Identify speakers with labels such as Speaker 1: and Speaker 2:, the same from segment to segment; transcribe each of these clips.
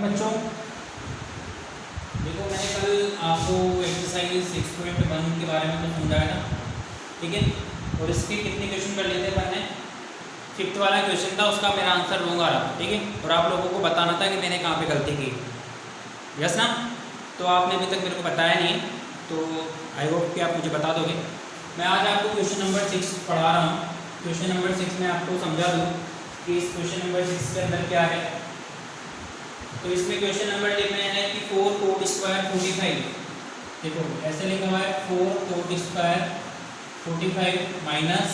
Speaker 1: बच्चों देखो, मैंने कल आपको एक्सरसाइज 6.1 के बारे में कुछ समझाया था, ठीक है। और इसके कितने क्वेश्चन कर लेते हैं अपन ने? 5th वाला क्वेश्चन था, उसका मेरा आंसर रॉन्ग आ रहा था, ठीक है। और आप लोगों को बताना था कि मैंने कहाँ पे गलती की, यस ना। तो आपने अभी तक मेरे को बताया नहीं, तो आई होप कि आप मुझे बता दोगे। मैं आज आपको क्वेश्चन नंबर 6 पढ़ा रहा हूँ। क्वेश्चन नंबर 6 में आपको समझा दूँ कि इस क्वेश्चन नंबर 6 के अंदर क्या है। तो इसमें क्वेश्चन नंबर लिखना है कि 4 कोट स्क्वायर 45। देखो ऐसे लिखा हुआ है 4 cot square 45 minus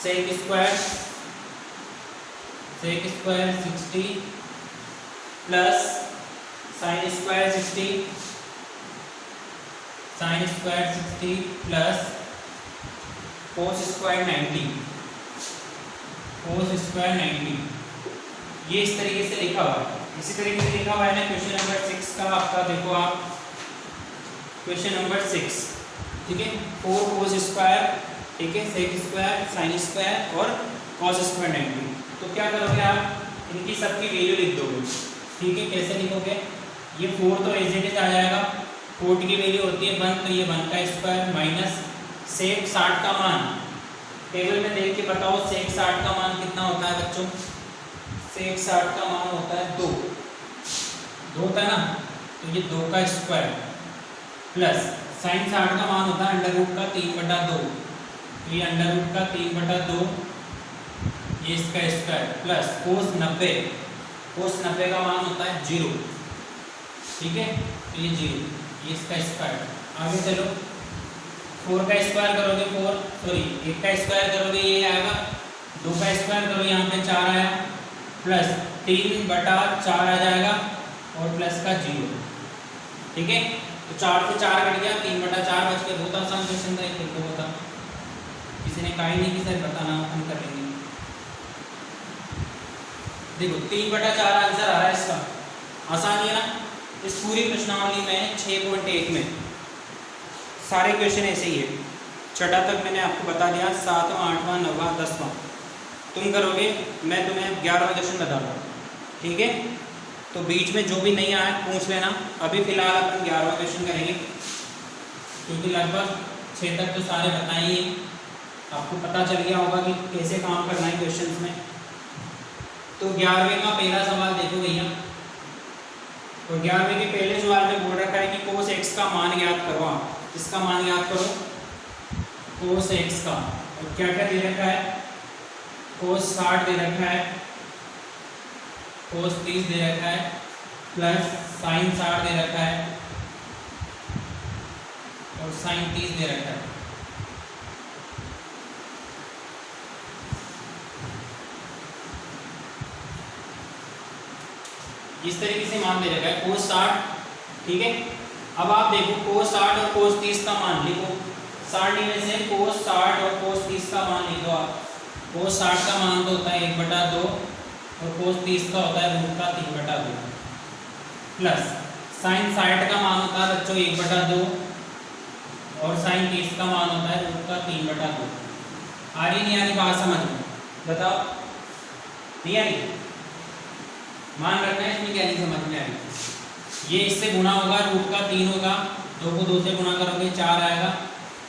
Speaker 1: sec square 60 plus sine square 60 plus cos square 90। ये इस तरीके से लिखा हुआ है। इसी तरीके से लिखा हुआ है ना क्वेश्चन नंबर 6 का आपका। देखो आप क्वेश्चन नंबर 6, ठीक है। 4 कोस स्क्वायर, ठीक है, सेक स्क्वायर, साइन स्क्वायर और कॉस स्क्वायर 90। तो क्या करोगे आप, इनकी सबकी वैल्यू लिख दोगे, ठीक है। कैसे लिखोगे? ये 4 तो एज इट इज आ जाएगा, 4 की वैल्यू होती है 1, तो ये 1 का स्क्वायर माइनस सेक 60 का मान। टेबल में देख के बताओ सेक 60 का मान कितना होता है बच्चों? सेक 60 का मान होता है 2 होता है ना, तो ये 2 का स्क्वायर प्लस साइन 60 का मान होता है अंडर रूट का 3/2, तो ये अंडर रूट का 3/2 ये इसका स्क्वायर प्लस कोस 90 का मान होता है 0, ठीक है। तो ये 0, ये इसका स्क्वायर। आगे चलो, 4 का स्क्वायर करोगे 1 का स्क्वायर करोगे ये आएगा, 2 का स्क्वायर करोगे यहाँ पे 4 आया, प्लस 3/4 आ जाएगा और प्लस का 0, ठीक है। तो 4 से 4 कट गया, 3/4 बच गया। बहुत आसान क्वेश्चन था, एक को बता, किसी ने कहा ही नहीं कि सर बताना, हम करेंगे। देखो 3/4 आंसर आ रहा है इसका, आसान है ना। इस पूरी प्रश्नावली में 6.1 में सारे क्वेश्चन ऐसे ही है। छठा तक मैंने आपको बता दिया, 7वां 8वां 9वां 10वां तुम करोगे, मैं तुम्हें 11वां क्वेश्चन बता दूँ, ठीक है। तो बीच में जो भी नहीं आया पूछ लेना। अभी फिलहाल अपन 11वां क्वेश्चन करेंगे, क्योंकि लगभग 6 तक तो सारे बताइए, आपको पता चल गया होगा कि कैसे काम करना है क्वेश्चंस में। तो 11वें का पहला सवाल देखो भैया। तो 11वें के पहले सवाल में बोल रखा है कि कोस एक्स का मान ज्ञात करो। आप इसका मान ज्ञात करो, कोस एक्स का। और क्या क्या दे रखा है? कोस 60 दे रखा है, कोस 30 दे रखा है, प्लस साइन 60 दे रखा है और साइन 30 दे रखा है। इस तरीके से मान दे रखा है कोस 60, ठीक है। अब आप देखो कोस 60 और कोस 30 का मान लिखो। 60 में से कोस 60 और कोस 30 का मान लिख दो आप। कोस 60 का मान तो होता है 1/2 और कोस 30 का होता है रूट का 3/2, प्लस साइन 60 का मान होता है बच्चों 1/2 और साइन 30 का मान होता है रूट का 3/2। आ रही नहीं आ रही बात समझ में? बताओ, नहीं आ रही? मान रखना है, इसमें क्या नहीं समझ में आ रही। ये इससे गुणा होगा, रूट का 3 होगा, 2 को 2 से गुणा करोगे 4 आएगा।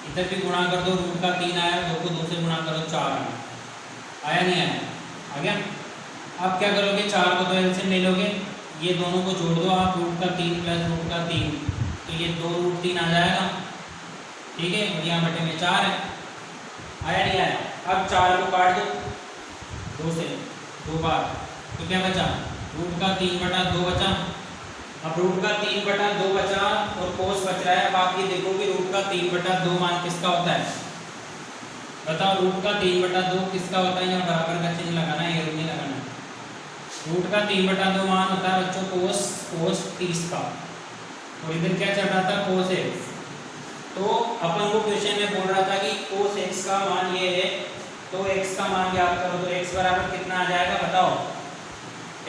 Speaker 1: इधर भी गुणा कर दो, रूट का 3 आया, 2 को 2 से गुणा करो 4 आया। आया नहीं आया? आ गया। अब क्या करोगे, 4 को 2 एलसीएम ले लोगे, ये दोनों को जोड़ दो आप, रूट का 3 प्लस रूट का 3, तो ये 2√3 आ जाएगा, ठीक है। और यहाँ बटे में 4 है। आया नहीं आया? अब 4 को काट दो 2 से 2 बार, तो क्या बचा? रूट का 3/2 बचा। अब रूट का 3/2 बचा और कोस बच रहा है। अब आप ये देखो कि रूट का 3/2 मान किसका होता है? बताओ, रूट का 3/2 किसका होता है? यहाँ बराबर का चिन्ह लगाना है, एरो नहीं लगाना है। रूट का 3/2 मान होता है बच्चों कोस 30 का। और इधर क्या चल रहा था? Cos x. तो अपन को क्वेश्चन में बोल रहा था कि कोस एक्स का मान ये है, तो एक्स का मान ज्ञात करो। तो एक्स बराबर कितना आ जाएगा बताओ?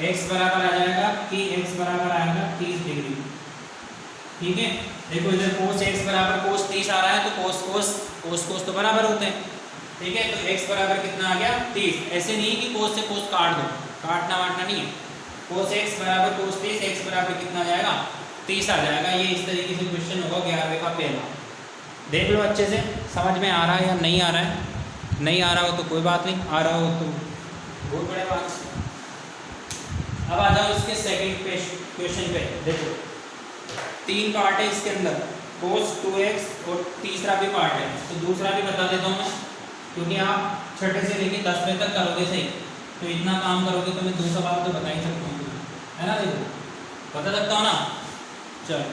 Speaker 1: एक्स बराबर आ जाएगा कि एक्स बराबर आएगा 30 डिग्री, ठीक है। देखो इधर कोस एक्स बराबर कोस 30 आ रहा है, तो कोस तो बराबर होते हैं, ठीक है। तो x बराबर कितना आ गया? 30। ऐसे नहीं कि कोस से कोस काट दो, काटना वाटना नहीं है। कोस एक्स बराबर कोस 30, एक्स बराबर कितना आ जाएगा 30 आ जाएगा। ये इस तरीके से क्वेश्चन होगा 11वें का पहला। देख लो अच्छे से समझ में आ रहा है या नहीं आ रहा है। नहीं आ रहा हो तो कोई बात नहीं, आ रहा हो तो बहुत बड़े बात। अब आ जाओ इसके सेकंड क्वेश्चन पे। देखो 3 पार्ट है इसके अंदर, कोस 2x और तीसरा भी पार्ट है, तो दूसरा भी बता देता हूँ मैं, क्योंकि आप छठे से लेके 10वें तक करोगे सही, तो इतना काम करोगे तो मैं 2 सवाल तो बता ही सकता हूँ, है ना। देखो बता सकता हूँ ना। चलो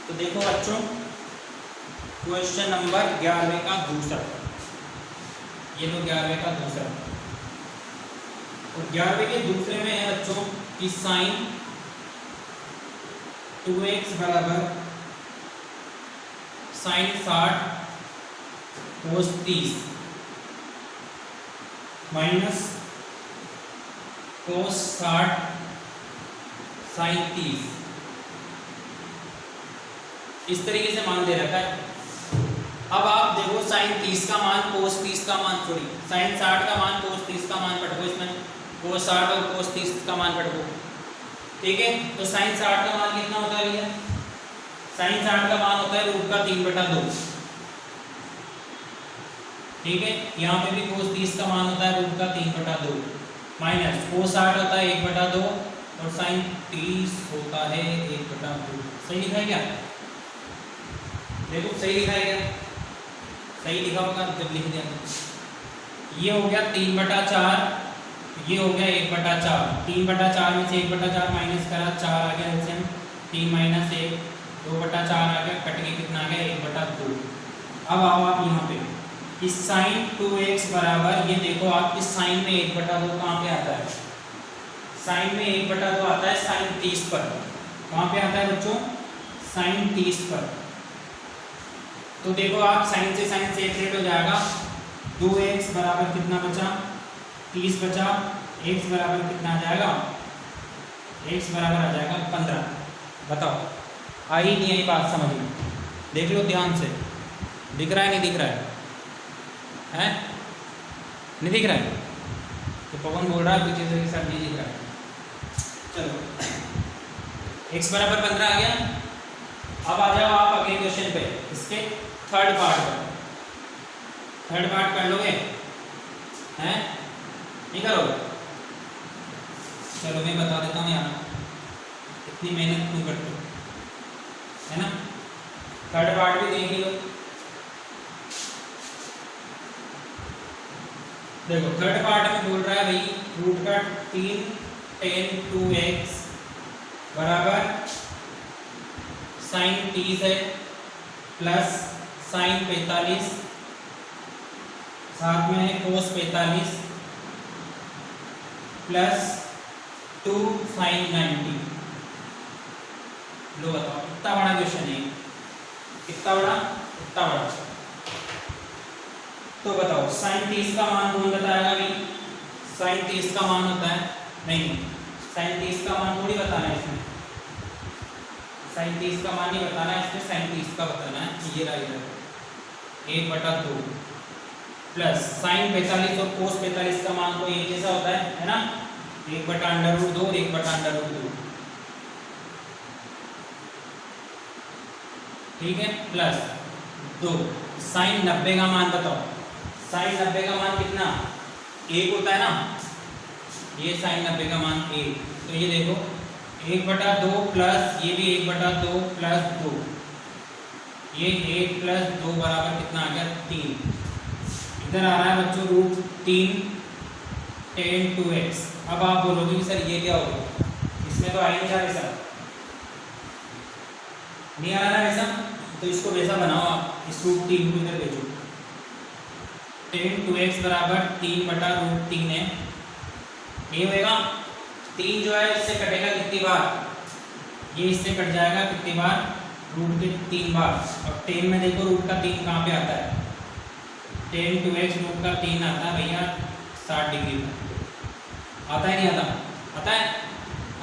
Speaker 1: तो देखो बच्चों क्वेश्चन नंबर 11वें का दूसरा, ये लो 11वें का दूसरा। और 11वें के दूसरे में है बच्चों कि साइन 2x बराबर साइन 60 कोस 30 माइनस कोस 60 साइन 30, इस तरीके से मान दे रखा है। अब आप देखो साइन 30 का मान कोस 30 का मान, सॉरी साइन 60 का मान कोस 30 का मान पढ़ो, इसमें कोस 60 और कोस 30 का मान पढ़ो, ठीक है। तो साइन 60 का मान कितना होता है भैया, साइन 60 का मान होता है रूट का 3/2, ठीक है। यहाँ पे भी कोस 30 का मान होता है रूट का 3/2 माइनस कोस 60 होता है 1/2 और साइन 30 होता है 1/2। सही लिखा है क्या? देखो सही लिखा है क्या? सही लिखा होगा जब लिख दिया। ये हो गया 3/4, ये हो गया 1/4। 3/4 में से 1/4 माइनस करा, 4 आ गया एलसीएम, 3 - 1 2/4 आ गया, कट के कितना आ गया 1/2। अब आओ आप यहाँ पे कि साइन 2x बराबर, ये देखो आप इस साइन में 1/2 कहाँ पे आता है, साइन में 1/2 आता है साइन 30 पर। कहाँ पे आता है बच्चों, साइन 30 पर। तो देखो आप साइन से सेपरेट हो जाएगा, 2x बराबर कितना बचा 30 बचा, x बराबर कितना आ जाएगा, x बराबर आ जाएगा 15। बताओ आई नहीं आई बात समझ में? देख लो ध्यान से, दिख रहा है नहीं दिख रहा है, हैं? नहीं दिख रहा है तो पवन बोल रहा है पीछे से सर नहीं दिख रहा है। चलो x बराबर 15 आ गया। अब आ जाओ आप अगले क्वेश्चन पे, इसके थर्ड पार्ट पर। थर्ड पार्ट कर लोगे हैं, नहीं करोगे? चलो मैं बता देता हूँ यार, इतनी मेहनत क्यों करते हो, है ना। थर्ड पार्ट भी देख लो। देखो थर्ड पार्ट में बोल रहा है भाई रूट का 3 tan 2x बराबर साइन 30 है प्लस साइन 45, साथ में है कोस 45 प्लस 2 साइन 90। लो बताओ कितना बड़ा क्वेश्चन है, कितना बड़ा, कितना बड़ा। तो बताओ साइन 30 का मान कौन बताएगा भाई, साइन 30 का मान होता है, नहीं साइन 30 का मान थोड़ी बताना है इसमें, साइन 30 का मान नहीं बताना है इसमें, साइन 30 का बताना है। ये रहा इधर 1/2 प्लस साइन 45 और कोस 45 का मान तो एक जैसा होता है ना, 1/√2 और 1/√2, ठीक है। प्लस 2 साइन 90 का मान बताओ, साइन 90 का मान कितना 1 होता है ना, ये साइन 90 का मान 1, तो ये देखो 1/2 प्लस ये भी 1/2 प्लस 2, ये 1 प्लस 2 बराबर कितना आ गया 3। इधर आ रहा है बच्चों √3 tan 2x। अब आप बोलोगे कि सर ये क्या होगा, इसमें तो आ ही नहीं रहा वैसा, नहीं आ रहा वैसा, तो इसको वैसा बनाओ आप, इस √3 को इधर भेजो। tan 2x बराबर 3/√3 है, ये होएगा 3 जो है इससे कटेगा कितनी बार, ये इससे कट जाएगा कितनी बार, रूट के 3 बार। और tan में देखो रूट का 3 कहाँ पे आता है, tan 2x रूट का 3 आता है भैया 60 डिग्री में, आता है नहीं आता, आता है।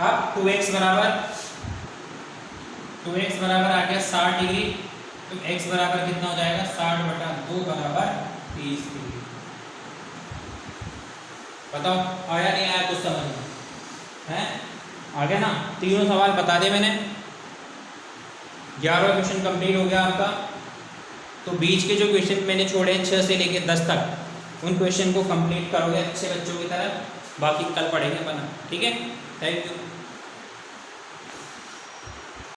Speaker 1: अब 2x बराबर आ गया 60 डिग्री, तो x बराबर कितना हो जाएगा 60/2 बराबर 30 डिग्री। बताओ आया नहीं आया कुछ समझ में, हैं आ गया ना, तीनों सवाल बता दे मैंने। 11वां क्वेश्चन कंप्लीट हो गया आपका। तो बीच के जो क्वेश्चन मैंने छोड़े 6 से लेके 10 तक, उन क्वेश्चन को कंप्लीट करोगे अच्छे बच्चों की तरह, बाकी कल पढ़ेंगे अपन, ठीक है। Thank you.